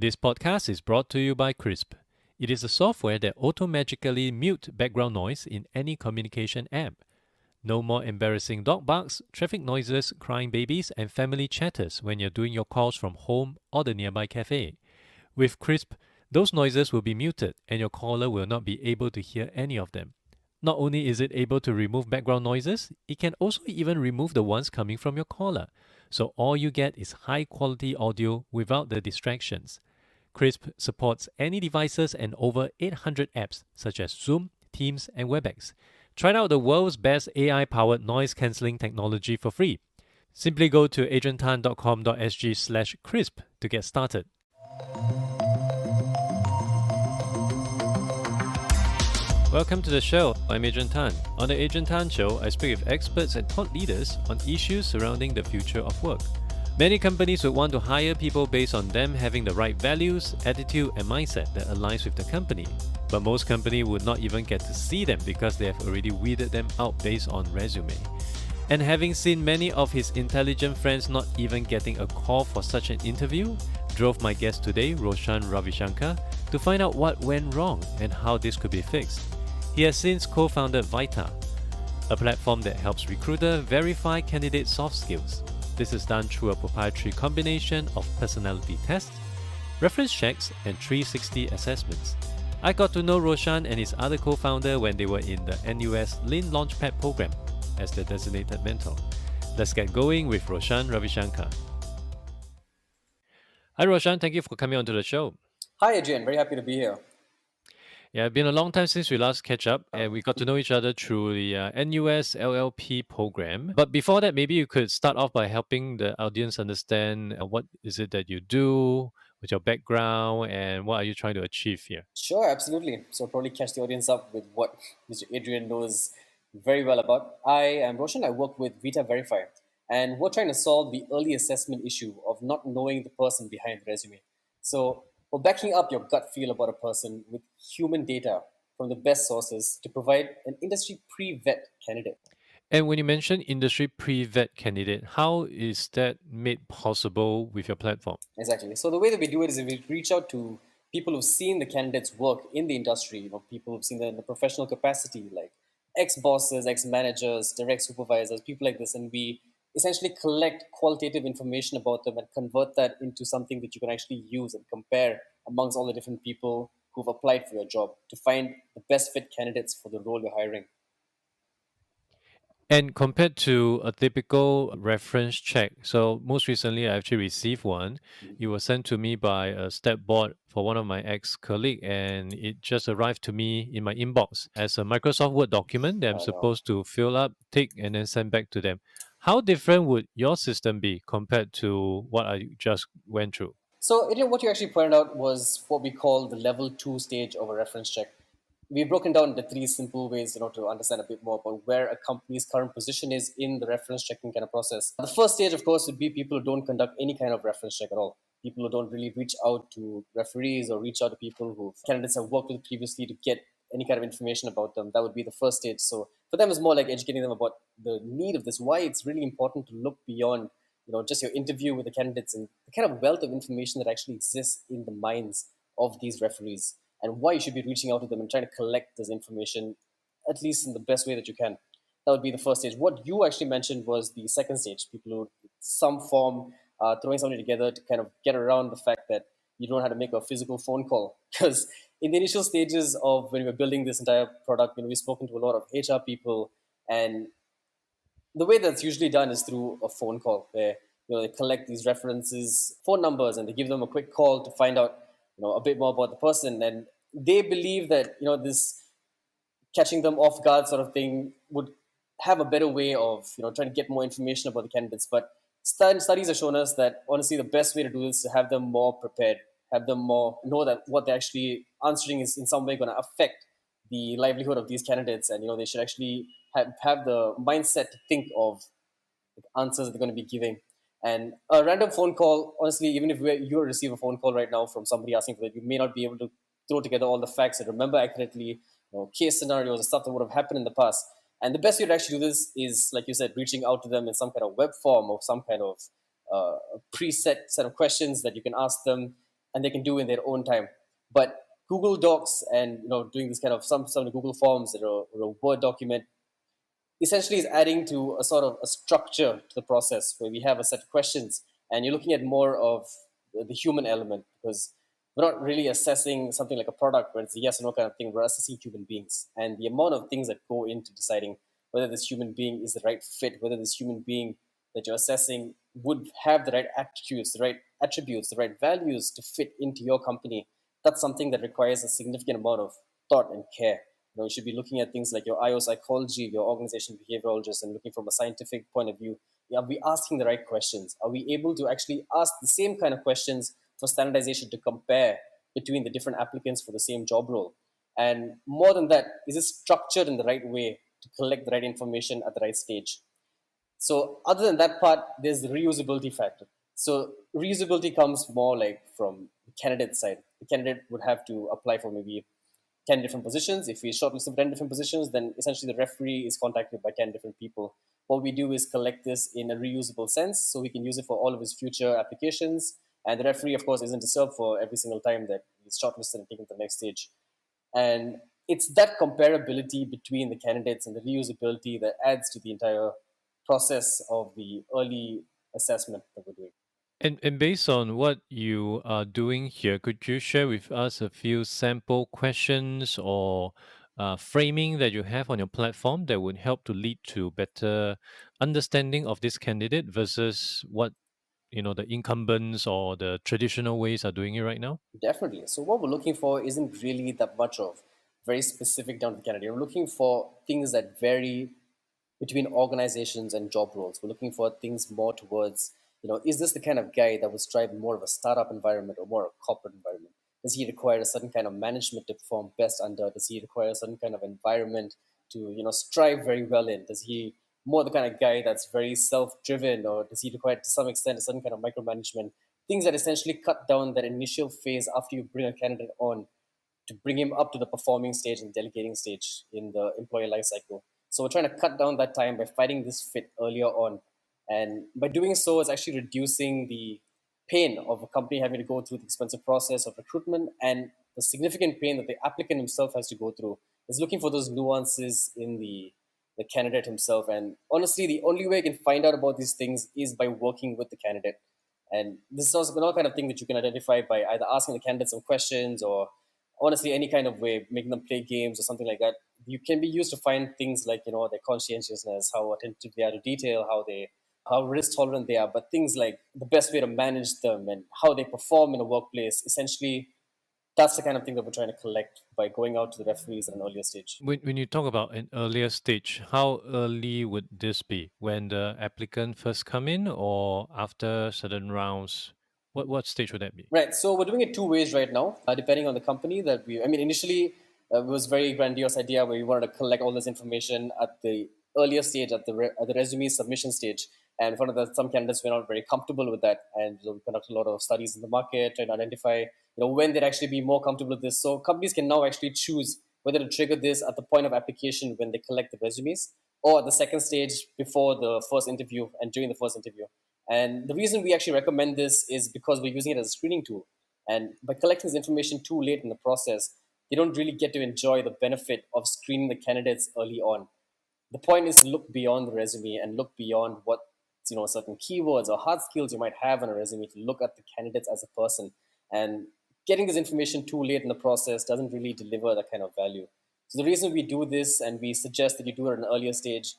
This podcast is brought to you by Crisp. It is a software that auto-magically mute background noise in any communication app. No more embarrassing dog barks, traffic noises, crying babies, and family chatters when you're doing your calls from home or the nearby cafe. With Crisp, those noises will be muted and your caller will not be able to hear any of them. Not only is it able to remove background noises, it can also even remove the ones coming from your caller. So all you get is high quality audio without the distractions. Crisp supports any devices and over 800 apps such as Zoom, Teams, and WebEx. Try out the world's best AI-powered noise cancelling technology for free. Simply go to adriantan.com.sg/crisp to get started. Welcome to the show. I'm Adrian Tan. On the Adrian Tan Show, I speak with experts and thought leaders on issues surrounding the future of work. Many companies would want to hire people based on them having the right values, attitude, and mindset that aligns with the company. But most companies would not even get to see them because they have already weeded them out based on resume. And having seen many of his intelligent friends not even getting a call for such an interview, drove my guest today, Roshan Ravishankar, to find out what went wrong and how this could be fixed. He has since co-founded Vita, a platform that helps recruiters verify candidate soft skills. This is done through a proprietary combination of personality tests, reference checks, and 360 assessments. I got to know Roshan and his other co-founder when they were in the NUS Lean Launchpad program as the designated mentor. Let's get going with Roshan Ravishankar. Hi Roshan, thank you for coming onto the show. Hi, Adrian. Very happy to be here. Yeah, it's been a long time since we last catch up, and we got to know each other through the NUS LLP program. But before that, maybe you could start off by helping the audience understand what is it that you do, with your background, and what are you trying to achieve here? Sure, absolutely. So, probably catch the audience up with what Mr. Adrian knows very well about. I am Roshan. I work with Vita Verify, and we're trying to solve the early assessment issue of not knowing the person behind the resume. So, we're backing up your gut feel about a person with human data from the best sources to provide an industry pre-vet candidate. And when you mention industry pre-vet candidate, how is that made possible with your platform? Exactly. So the way that we do it is we reach out to people who've seen the candidates work in the industry, people who've seen them in the professional capacity, like ex-bosses, ex-managers, direct supervisors, people like this, and we essentially collect qualitative information about them and convert that into something that you can actually use and compare amongst all the different people who've applied for your job to find the best fit candidates for the role you're hiring. And compared to a typical reference check, so most recently I actually received one. It was sent to me by a step board for one of my ex-colleague, and it just arrived to me in my inbox as a Microsoft Word document that I'm I know. supposed to fill up, tick, and then send back to them. How different would your system be compared to what I just went through? So, what you actually pointed out was what we call the level two stage of a reference check. We've broken down the three simple ways, to understand a bit more about where a company's current position is in the reference checking kind of process. The first stage, of course, would be people who don't conduct any kind of reference check at all. People who don't really reach out to referees or reach out to people who candidates have worked with previously to get any kind of information about them. That would be the first stage. So for them, it's more like educating them about the need of this, why it's really important to look beyond just your interview with the candidates and the kind of wealth of information that actually exists in the minds of these referees and why you should be reaching out to them and trying to collect this information at least in the best way that you can. That would be the first stage. What you actually mentioned was the second stage, people who some form throwing something together to kind of get around the fact that you don't have to make a physical phone call. Because in the initial stages of when we were building this entire product, we've spoken to a lot of HR people, and the way that's usually done is through a phone call where they collect these references phone numbers and they give them a quick call to find out a bit more about the person, and they believe that this catching them off guard sort of thing would have a better way of trying to get more information about the candidates. But studies have shown us that honestly the best way to do this is to have them more prepared, have them more know that what they're actually answering is in some way going to affect the livelihood of these candidates, and they should actually have the mindset to think of answers that they're going to be giving. And a random phone call, honestly, even if you receive a phone call right now from somebody asking for that, you may not be able to throw together all the facts and remember accurately, case scenarios and stuff that would have happened in the past. And the best way to actually do this is, like you said, reaching out to them in some kind of web form or some kind of preset set of questions that you can ask them. and they can do in their own time. But Google Docs and doing this kind of some of the Google Forms or a Word document essentially is adding to a sort of a structure to the process where we have a set of questions, and you're looking at more of the human element, because we're not really assessing something like a product where it's a yes or no kind of thing. We're assessing human beings and the amount of things that go into deciding whether this human being is the right fit, whether this human being that you're assessing would have the right attributes, the right values to fit into your company. That's something that requires a significant amount of thought and care. You should be looking at things like your IO psychology, your organization behaviorologist, and looking from a scientific point of view. Are we asking the right questions? Are we able to actually ask the same kind of questions for standardization to compare between the different applicants for the same job role? And more than that, is it structured in the right way to collect the right information at the right stage? So other than that part, there's the reusability factor. So reusability comes more like from the candidate side. The candidate would have to apply for maybe 10 different positions. If we shortlist for 10 different positions, then essentially the referee is contacted by 10 different people. What we do is collect this in a reusable sense so we can use it for all of his future applications. And the referee, of course, isn't disturbed for every single time that he's shortlisted and taken to the next stage. And it's that comparability between the candidates and the reusability that adds to the entire process of the early assessment that we're doing. And based on what you are doing here, could you share with us a few sample questions or framing that you have on your platform that would help to lead to better understanding of this candidate versus what the incumbents or the traditional ways are doing it right now? Definitely. So what we're looking for isn't really that much of very specific down to the candidate. We're looking for things that vary between organizations and job roles. We're looking for things more towards, is this the kind of guy that would strive in more of a startup environment or more of a corporate environment? Does he require a certain kind of management to perform best under? Does he require a certain kind of environment to, strive very well in? Does he more the kind of guy that's very self-driven, or does he require to some extent a certain kind of micromanagement? Things that essentially cut down that initial phase after you bring a candidate on to bring him up to the performing stage and delegating stage in the employee life cycle. So we're trying to cut down that time by finding this fit earlier on. And by doing so, it's actually reducing the pain of a company having to go through the expensive process of recruitment, and the significant pain that the applicant himself has to go through is looking for those nuances in the candidate himself. And honestly, the only way I can find out about these things is by working with the candidate. And this is also another kind of thing that you can identify by either asking the candidate some questions, or honestly any kind of way, making them play games or something like that. You can be used to find things like their conscientiousness, how attentive they are to detail, how risk tolerant they are, but things like the best way to manage them and how they perform in a workplace. Essentially, that's the kind of thing that we're trying to collect by going out to the referees at an earlier stage. When you talk about an earlier stage, how early would this be? When the applicant first come in or after certain rounds? What stage would that be? Right. So we're doing it two ways right now, depending on the company that we. I mean, initially it was a very grandiose idea where we wanted to collect all this information at the earlier stage, at the resume submission stage. And one of some candidates were not very comfortable with that, and we conducted a lot of studies in the market trying to identify when they'd actually be more comfortable with this. So companies can now actually choose whether to trigger this at the point of application when they collect the resumes, or at the second stage before the first interview and during the first interview. And the reason we actually recommend this is because we're using it as a screening tool. And by collecting this information too late in the process, they don't really get to enjoy the benefit of screening the candidates early on. The point is to look beyond the resume and look beyond what certain keywords or hard skills you might have on a resume, to look at the candidates as a person. And getting this information too late in the process doesn't really deliver that kind of value. So the reason we do this, and we suggest that you do it at an earlier stage,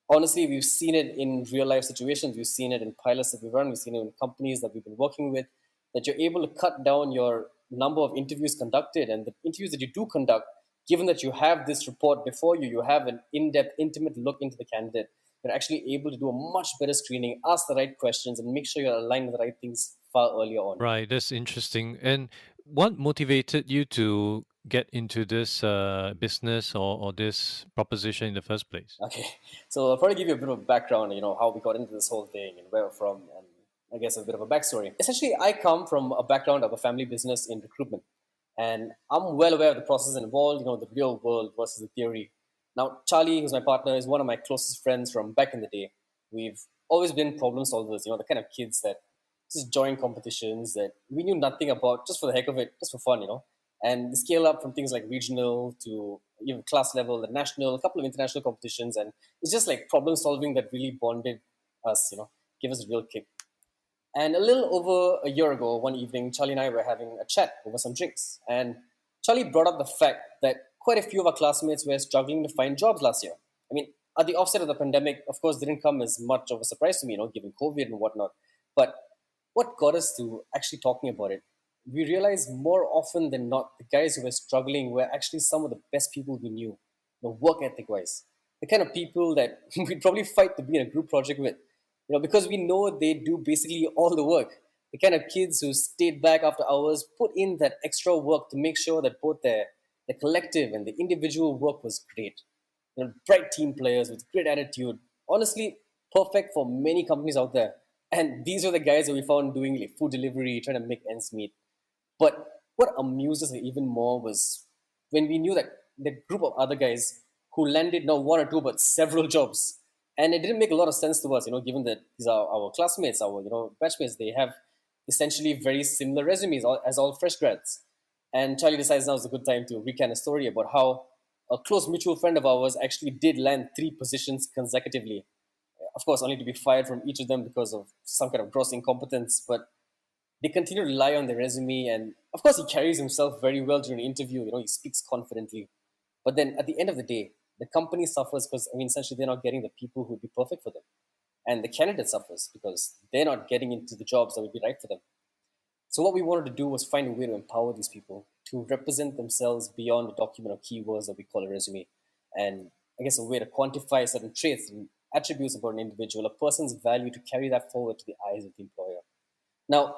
honestly, we've seen it in real life situations. We've seen it in pilots that we run. We've seen it in companies that we've been working with, that you're able to cut down your number of interviews conducted. And the interviews that you do conduct, given that you have this report before you, you have an in-depth, intimate look into the candidate, you're actually able to do a much better screening, ask the right questions, and make sure you're aligned with the right things far earlier on. Right, that's interesting. And what motivated you to get into this business or this proposition in the first place? Okay, so I'll probably give you a bit of background, how we got into this whole thing and where we're from, and I guess a bit of a backstory. Essentially, I come from a background of a family business in recruitment, and I'm well aware of the process involved, the real world versus the theory. Now, Charlie, who's my partner, is one of my closest friends from back in the day. We've always been problem solvers, the kind of kids that just join competitions that we knew nothing about, just for the heck of it, just for fun, and scale up from things like regional to even class level and national, a couple of international competitions. And it's just like problem solving that really bonded us, give us a real kick. And a little over a year ago, one evening, Charlie and I were having a chat over some drinks. And Charlie brought up the fact that quite a few of our classmates were struggling to find jobs last year. I mean, at the offset of the pandemic, of course, didn't come as much of a surprise to me, given COVID and whatnot. But what got us to actually talking about it, we realized more often than not, the guys who were struggling were actually some of the best people we knew, work ethic wise. The kind of people that we'd probably fight to be in a group project with, because we know they do basically all the work. The kind of kids who stayed back after hours, put in that extra work to make sure that both the collective and the individual work was great. Bright team players with great attitude. Honestly, perfect for many companies out there. And these are the guys that we found doing like food delivery, trying to make ends meet. But what amused us even more was when we knew that the group of other guys who landed not one or two but several jobs. And it didn't make a lot of sense to us, given that these are our classmates, our batchmates. They have essentially very similar resumes as all fresh grads. And Charlie decides now is a good time to recount a story about how a close mutual friend of ours actually did land three positions consecutively. Of course, only to be fired from each of them because of some kind of gross incompetence. But they continue to rely on their resume, and of course he carries himself very well during the interview. He speaks confidently, but then at the end of the day the company suffers because essentially they're not getting the people who would be perfect for them, and the candidate suffers because they're not getting into the jobs that would be right for them. So what we wanted to do was find a way to empower these people to represent themselves beyond the document of keywords that we call a resume, and I guess a way to quantify certain traits and attributes about an individual, a person's value, to carry that forward to the eyes of the employer. Now,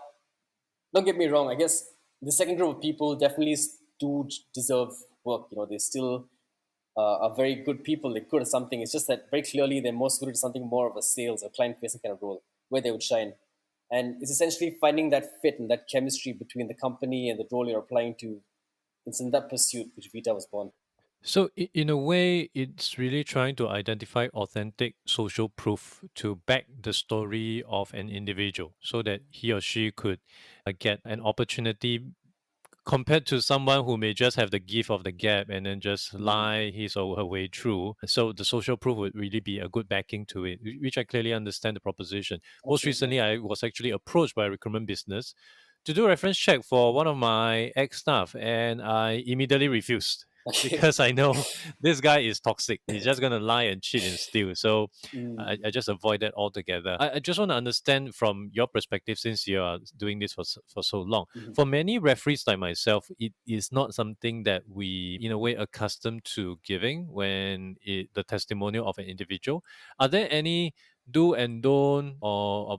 don't get me wrong. I guess the second group of people definitely do deserve work. They still are very good people. They're good at something. It's just that very clearly they're more suited to something more of a sales or client-facing kind of role where they would shine. And it's essentially finding that fit and that chemistry between the company and the role you're applying to. It's in that pursuit which Vita was born. So, in a way, it's really trying to identify authentic social proof to back the story of an individual so that he or she could get an opportunity compared to someone who may just have the gift of the gap and then just Mm, lie his or her way through. So the social proof would really be a good backing to it, which I clearly understand the proposition. Most absolutely. recently, I was actually approached by a recruitment business to do a reference check for one of my ex staff, and I immediately refused. Okay. Because I know this guy is toxic. He's just gonna lie and cheat and steal. So Mm, I just avoid that altogether. I just want to understand from your perspective, since you are doing this for so long. mhm. For many referees like myself, it is not something that we, in a way, accustomed to giving when the testimonial of an individual. Are there any do and don't or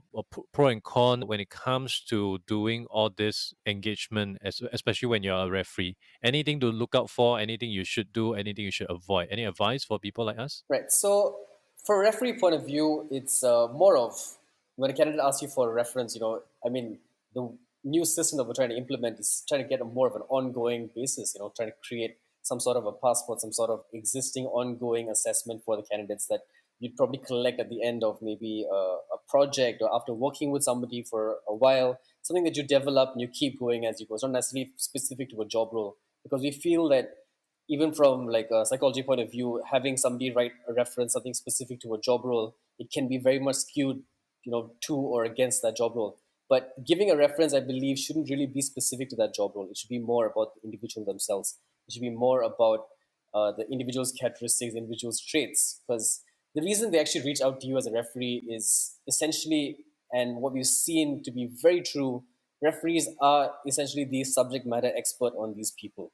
pro and con when it comes to doing all this engagement, especially when you're a referee? Anything to look out for? Anything you should do? Anything you should avoid? Any advice for people like us? Right. So, for a referee point of view, it's more of when a candidate asks you for a reference. The new system that we're trying to implement is trying to get a more of an ongoing basis. Trying to create some sort of a passport, some sort of existing ongoing assessment for the candidates that you'd probably collect at the end of maybe a project or after working with somebody for a while. Something that you develop and you keep going as you go. It's not necessarily specific to a job role, because we feel that even from like a psychology point of view, having somebody write a reference, something specific to a job role, it can be very much skewed, to or against that job role. But giving a reference, I believe, shouldn't really be specific to that job role. It should be more about the individual themselves. It should be more about the individual's characteristics, the individual's traits. Because the reason they actually reach out to you as a referee is essentially, and what we've seen to be very true, referees are essentially the subject matter expert on these people.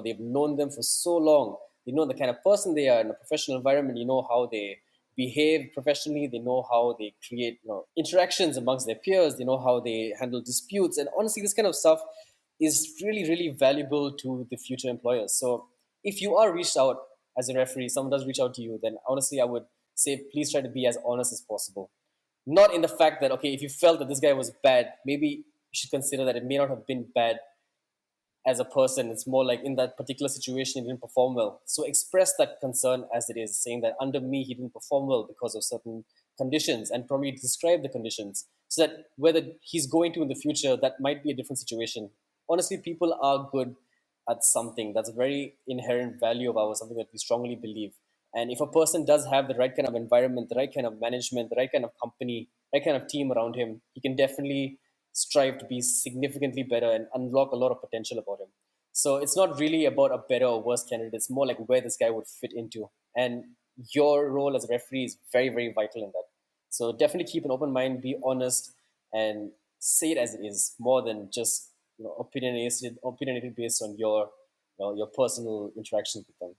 They've known them for so long. They know the kind of person they are in a professional environment. You know how they behave professionally. They know how they create interactions amongst their peers. They know how they handle disputes. And honestly, this kind of stuff is really, really valuable to the future employers. So if you are reached out as a referee, someone does reach out to you, then honestly, I would say please try to be as honest as possible. Not in the fact that, okay, if you felt that this guy was bad, maybe you should consider that it may not have been bad as a person. It's more like in that particular situation he didn't perform well. So express that concern as it is, saying that under me he didn't perform well because of certain conditions and probably describe the conditions so that whether he's going to in the future, that might be a different situation. Honestly, people are good at something. That's a very inherent value of ours, something that we strongly believe. And if a person does have the right kind of environment, the right kind of management, the right kind of company, right kind of team around him, he can definitely strive to be significantly better and unlock a lot of potential about him. So it's not really about a better or worse candidate. It's more like where this guy would fit into. And your role as a referee is very, very vital in that. So definitely keep an open mind, be honest, and say it as it is, more than just opinionated based on your personal interactions with them.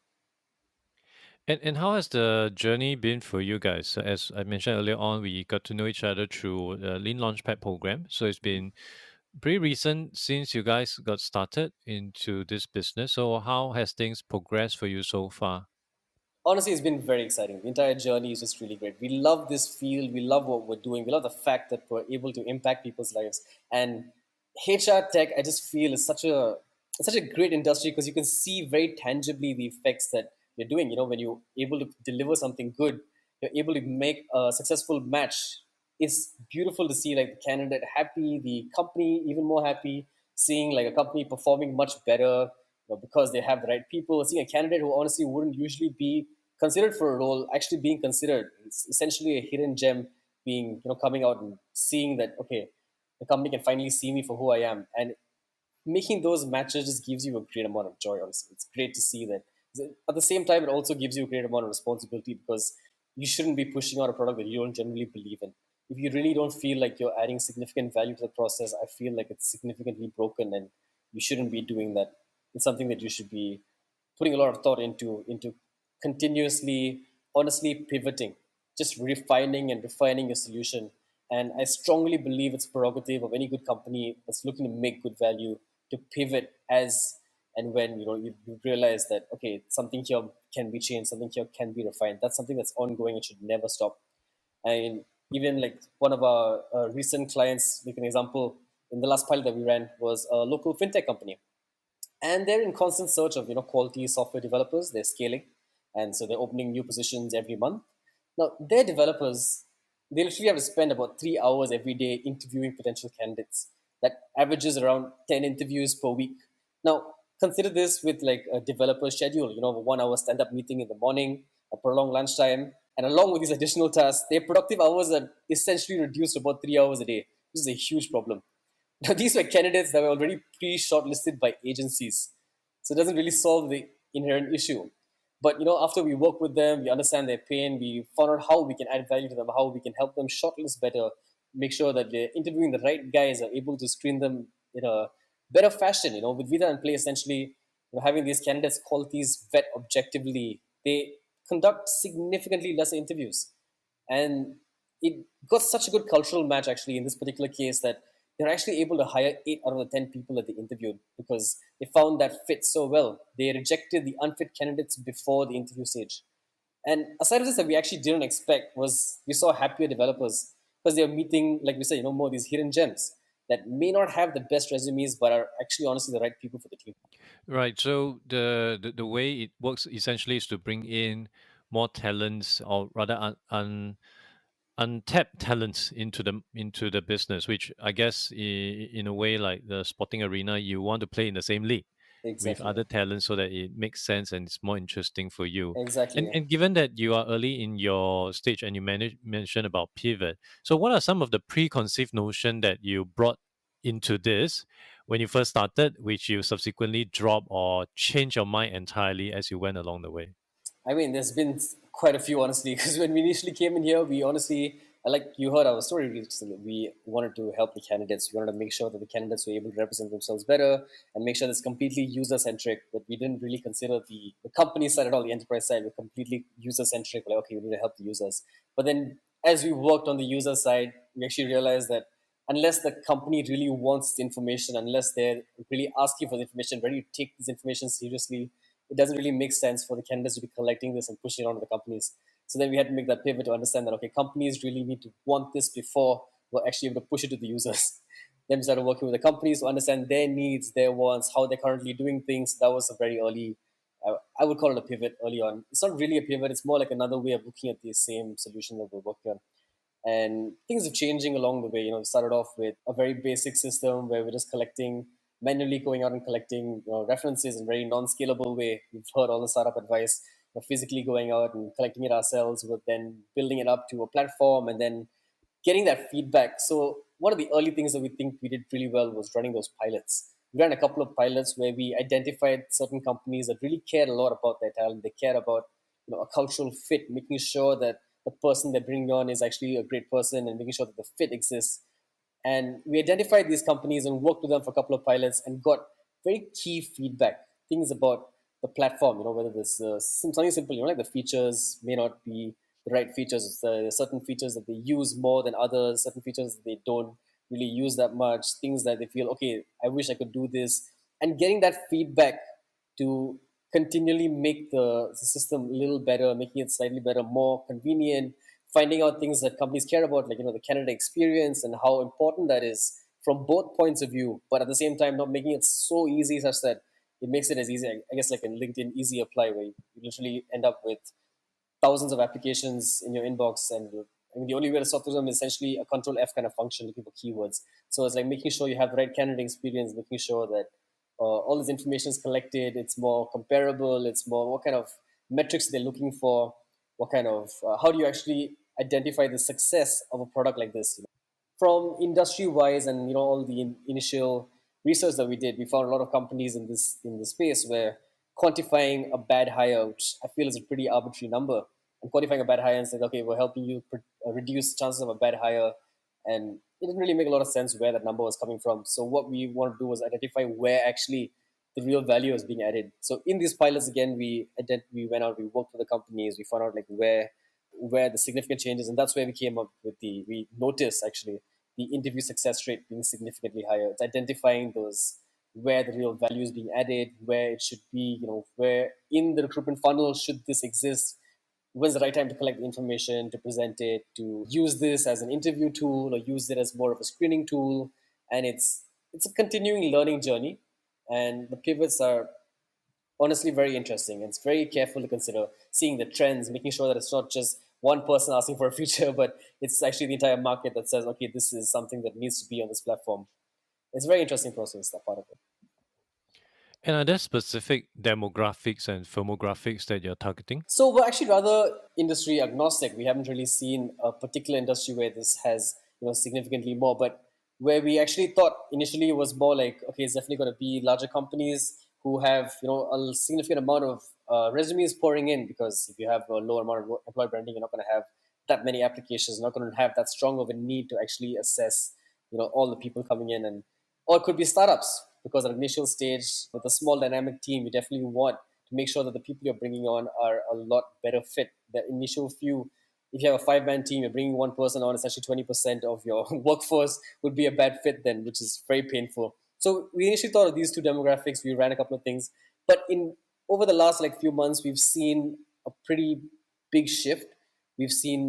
And how has the journey been for you guys? So as I mentioned earlier on, we got to know each other through the Lean Launchpad program. So it's been pretty recent since you guys got started into this business. So how has things progressed for you so far? Honestly, it's been very exciting. The entire journey is just really great. We love this field. We love what we're doing. We love the fact that we're able to impact people's lives. And HR tech, I just feel, is such a great industry because you can see very tangibly the effects that you're doing. When you're able to deliver something good, you're able to make a successful match. It's beautiful to see like the candidate happy, the company even more happy, seeing like a company performing much better, because they have the right people. Seeing a candidate who honestly wouldn't usually be considered for a role actually being considered. It's essentially a hidden gem being, coming out and seeing that, okay, the company can finally see me for who I am. And making those matches just gives you a great amount of joy. Honestly, it's great to see that. At the same time, it also gives you a great amount of responsibility because you shouldn't be pushing out a product that you don't generally believe in. If you really don't feel like you're adding significant value to the process, I feel like it's significantly broken, and you shouldn't be doing that. It's something that you should be putting a lot of thought into continuously, honestly pivoting, just refining and refining your solution. And I strongly believe it's prerogative of any good company that's looking to make good value to pivot as and when you realize that, okay, something here can be changed, something here can be refined. That's something that's ongoing and should never stop. And even like one of our recent clients, like an example, in the last pilot that we ran was a local fintech company, and they're in constant search of quality software developers. They're scaling, and so they're opening new positions every month. Now their developers, they literally have to spend about 3 hours every day interviewing potential candidates. That averages around 10 interviews per week. Now consider this with like a developer schedule, a 1 hour stand-up meeting in the morning, a prolonged lunchtime, and along with these additional tasks, their productive hours are essentially reduced to about 3 hours a day. This is a huge problem. Now, these were candidates that were already pre-shortlisted by agencies, so it doesn't really solve the inherent issue. But after we work with them, we understand their pain. We found out how we can add value to them, how we can help them shortlist better, make sure that they're interviewing the right guys, are able to screen them in a better fashion. With Vita and Play, essentially, having these candidates' qualities vet objectively, they conduct significantly less interviews, and it got such a good cultural match actually in this particular case that they're actually able to hire 8 out of the 10 people that they interviewed because they found that fit so well. They rejected the unfit candidates before the interview stage. And aside of this, that we actually didn't expect was we saw happier developers because they're meeting, like we said, more of these hidden gems that may not have the best resumes but are actually honestly the right people for the team. Right. So the way it works essentially is to bring in more talents, or rather untapped talents into the business, which I guess in a way, like the sporting arena, you want to play in the same league with Exactly. other talents so that it makes sense and it's more interesting for you. And Exactly. and given that you are early in your stage and you mentioned about pivot, so what are some of the preconceived notion that you brought into this when you first started, which you subsequently drop or change your mind entirely as you went along the way? I mean, there's been quite a few, honestly, because when we initially came in here, we honestly, like you heard our story recently, we wanted to help the candidates. We wanted to make sure that the candidates were able to represent themselves better and make sure that's completely user centric. But we didn't really consider the company side at all, the enterprise side. We're completely user centric. Like, okay, we need to help the users. But then as we worked on the user side, we actually realized that unless the company really wants the information, unless they're really asking for the information, ready to take this information seriously, it doesn't really make sense for the candidates to be collecting this and pushing it onto the companies. So then we had to make that pivot to understand that, okay, companies really need to want this before we're actually able to push it to the users. Then we started working with the companies to understand their needs, their wants, how they're currently doing things. That was a very early, I would call it a pivot early on. It's not really a pivot, it's more like another way of looking at the same solution that we're working on. And things are changing along the way. We started off with a very basic system where we're just collecting, manually going out and collecting references in a very non-scalable way. We've heard all the startup advice of physically going out and collecting it ourselves, but then building it up to a platform and then getting that feedback. So one of the early things that we think we did really well was running those pilots. We ran a couple of pilots where we identified certain companies that really cared a lot about their talent. They cared about a cultural fit, making sure that the person they're bringing on is actually a great person and making sure that the fit exists. And we identified these companies and worked with them for a couple of pilots and got very key feedback, things about the platform, whether there's something simple, like the features may not be the right features. Certain features that they use more than others, certain features that they don't really use that much, things that they feel, okay, I wish I could do this. And getting that feedback to continually make the system a little better, making it slightly better, more convenient, finding out things that companies care about, like the candidate experience and how important that is from both points of view, but at the same time not making it so easy such that it makes it as easy, I guess, like in LinkedIn Easy Apply, where you literally end up with thousands of applications in your inbox, and the only way to sort through them is essentially a control F kind of function looking for keywords. So it's like making sure you have the right candidate experience, making sure that all this information is collected, it's more comparable, it's more what kind of metrics they're looking for, what kind of how do you actually identify the success of a product like this. From industry wise, and all the initial research that we did, we found a lot of companies in this space where quantifying a bad hire, which I feel is a pretty arbitrary number, and quantifying a bad hire and saying, okay, we're helping you reduce chances of a bad hire, and it didn't really make a lot of sense where that number was coming from. So what we wanted to do was identify where actually the real value is being added. So in these pilots, again, we went out, we worked with the companies, we found out like where the significant changes, and that's where we came up with we noticed actually the interview success rate being significantly higher. It's identifying those where the real value is being added, where it should be, where in the recruitment funnel should this exist, when's the right time to collect the information, to present it, to use this as an interview tool or use it as more of a screening tool. And it's a continuing learning journey, and the pivots are honestly very interesting. It's very careful to consider seeing the trends, making sure that it's not just one person asking for a feature, but it's actually the entire market that says, okay, this is something that needs to be on this platform. It's a very interesting process, that part of it. And are there specific demographics and firmographics that you're targeting? So we're actually rather industry agnostic. We haven't really seen a particular industry where this has significantly more, but where we actually thought initially was more like, okay, it's definitely going to be larger companies who have a significant amount of resumes pouring in, because if you have a lower amount of employer branding, you're not going to have that many applications, you're not going to have that strong of a need to actually assess all the people coming in. And or it could be startups, because at initial stage with a small dynamic team, you definitely want to make sure that the people you're bringing on are a lot better fit. The initial few, if you have a 5-man team, you're bringing one person on, essentially 20% of your workforce would be a bad fit then, which is very painful. So we initially thought of these two demographics. We ran a couple of things, but in over the last few months, we've seen a pretty big shift. We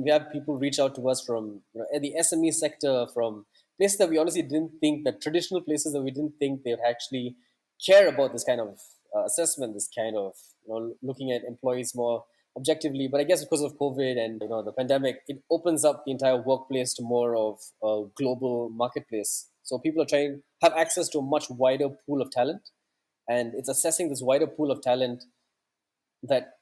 have people reach out to us from the SME sector, from places that we honestly didn't think, that traditional places that we didn't think they would actually care about this kind of assessment, this kind of looking at employees more objectively. But I guess because of COVID and the pandemic, it opens up the entire workplace to more of a global marketplace. So people are trying have access to a much wider pool of talent, and it's assessing this wider pool of talent that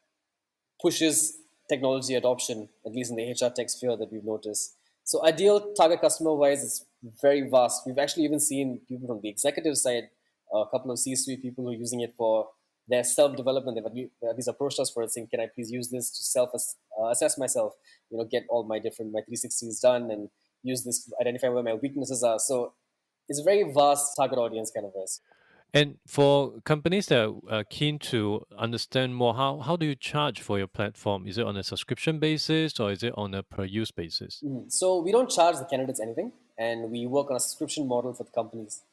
pushes technology adoption, at least in the HR tech sphere that we've noticed. So ideal target customer wise is very vast. We've actually even seen people from the executive side, a couple of C-suite people who are using it for their self-development. They've least approached us for it, saying, "Can I please use this to self-assess myself? Get all my 360s done and use this to identify where my weaknesses are." So it's a very vast target audience kind of risk. And for companies that are keen to understand more, how do you charge for your platform? Is it on a subscription basis or is it on a per use basis? So we don't charge the candidates anything, and we work on a subscription model for the companies.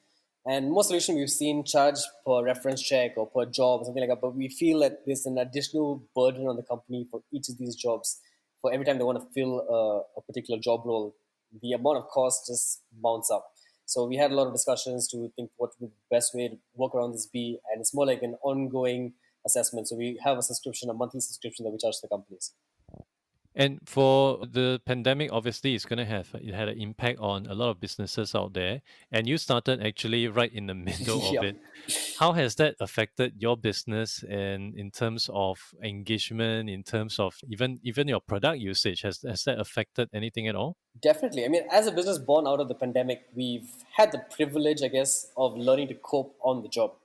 And most solutions we've seen charge per reference check or per job or something like that. But we feel that there's an additional burden on the company for each of these jobs. For every time they want to fill a particular job role, the amount of cost just mounts up. So we had a lot of discussions to think what would the best way to work around this be, and it's more like an ongoing assessment. So we have a monthly subscription that we charge the companies. And for the pandemic, obviously, it had an impact on a lot of businesses out there. And you started actually right in the middle of Yep. it. How has that affected your business and in terms of engagement, in terms of even your product usage? Has that affected anything at all? Definitely. I mean, as a business born out of the pandemic, we've had the privilege, I guess, of learning to cope on the job.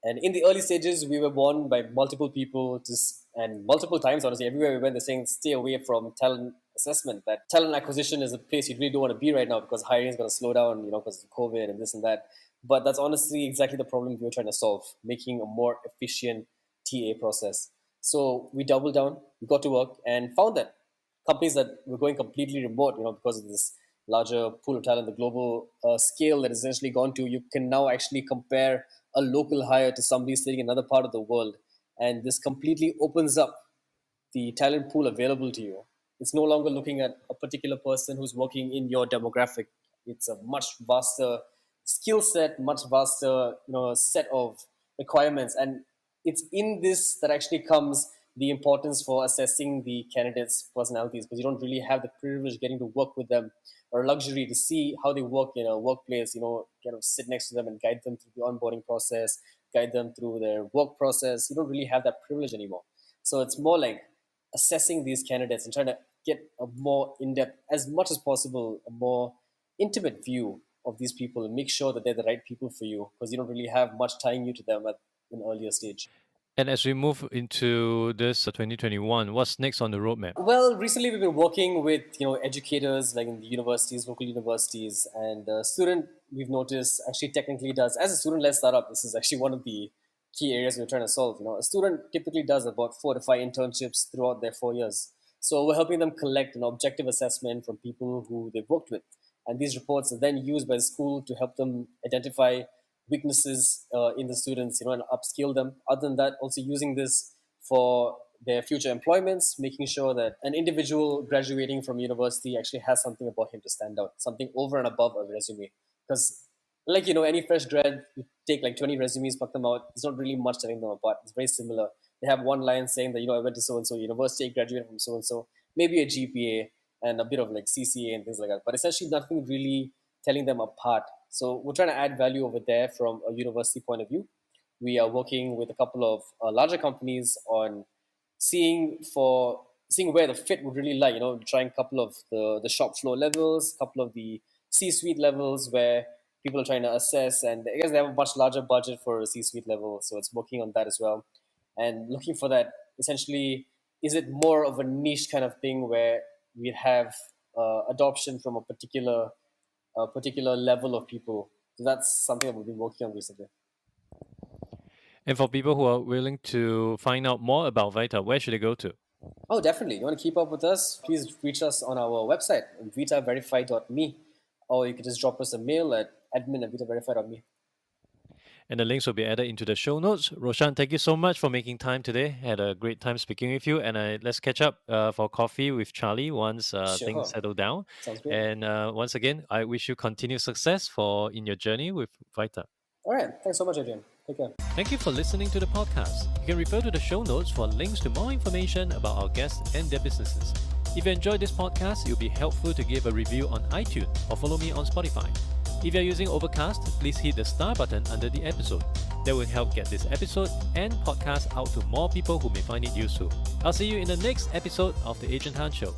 And in the early stages, we were warned by multiple people, just and multiple times, honestly, everywhere we went, they're saying stay away from talent assessment. That talent acquisition is a place you really don't want to be right now because hiring is going to slow down, because of COVID and this and that. But that's honestly exactly the problem we were trying to solve, making a more efficient TA process. So we doubled down, we got to work, and found that companies that were going completely remote, because of this larger pool of talent, the global scale that has essentially gone to, you can now actually compare a local hire to somebody sitting in another part of the world. And this completely opens up the talent pool available to you. It's no longer looking at a particular person who's working in your demographic. It's a much vaster skill set, much vaster, set of requirements. And it's in this that actually comes the importance for assessing the candidates' personalities, because you don't really have the privilege of getting to work with them or luxury to see how they work in a workplace, kind of sit next to them and guide them through the onboarding process, guide them through their work process. You don't really have that privilege anymore. So it's more like assessing these candidates and trying to get a more in-depth, as much as possible, a more intimate view of these people and make sure that they're the right people for you, because you don't really have much tying you to them at an earlier stage. And as we move into this 2021, what's next on the roadmap? Well, recently we've been working with educators like in the universities, local universities, and a student we've noticed actually technically does, as a student-led startup. This is actually one of the key areas we're trying to solve. A student typically does about 4 to 5 internships throughout their 4 years. So we're helping them collect an objective assessment from people who they've worked with, and these reports are then used by the school to help them identify weaknesses in the students, and upskill them. Other than that, also using this for their future employments, making sure that an individual graduating from university actually has something about him to stand out, something over and above a resume. Because, like, any fresh grad, you take like 20 resumes, pack them out, there's not really much telling them apart. It's very similar. They have one line saying that, I went to so and so university, graduated from so and so, maybe a GPA and a bit of like CCA and things like that. But essentially, nothing really telling them apart. So we're trying to add value over there from a university point of view. We are working with a couple of larger companies on seeing where the fit would really lie. Trying a couple of the shop floor levels, a couple of the C-suite levels where people are trying to assess, and I guess they have a much larger budget for a C-suite level, so it's working on that as well, and looking for that. Essentially, is it more of a niche kind of thing where we have adoption from a particular level of people? So that's something that we've been working on recently. And for people who are willing to find out more about Vita, where should they go to? Oh, definitely. You want to keep up with us? Please reach us on our website, vitaverify.me, or you can just drop us a mail at admin@vitaverify.me. And the links will be added into the show notes. Roshan, thank you so much for making time today. Had a great time speaking with you. And let's catch up for coffee with Charlie once Sure. things settle down. Sounds great. And once again, I wish you continued success in your journey with Vita. All right. Thanks so much, Adrian. Take care. Thank you for listening to the podcast. You can refer to the show notes for links to more information about our guests and their businesses. If you enjoyed this podcast, it would be helpful to give a review on iTunes or follow me on Spotify. If you're using Overcast, please hit the star button under the episode. That will help get this episode and podcast out to more people who may find it useful. I'll see you in the next episode of The Adrian Tan Show.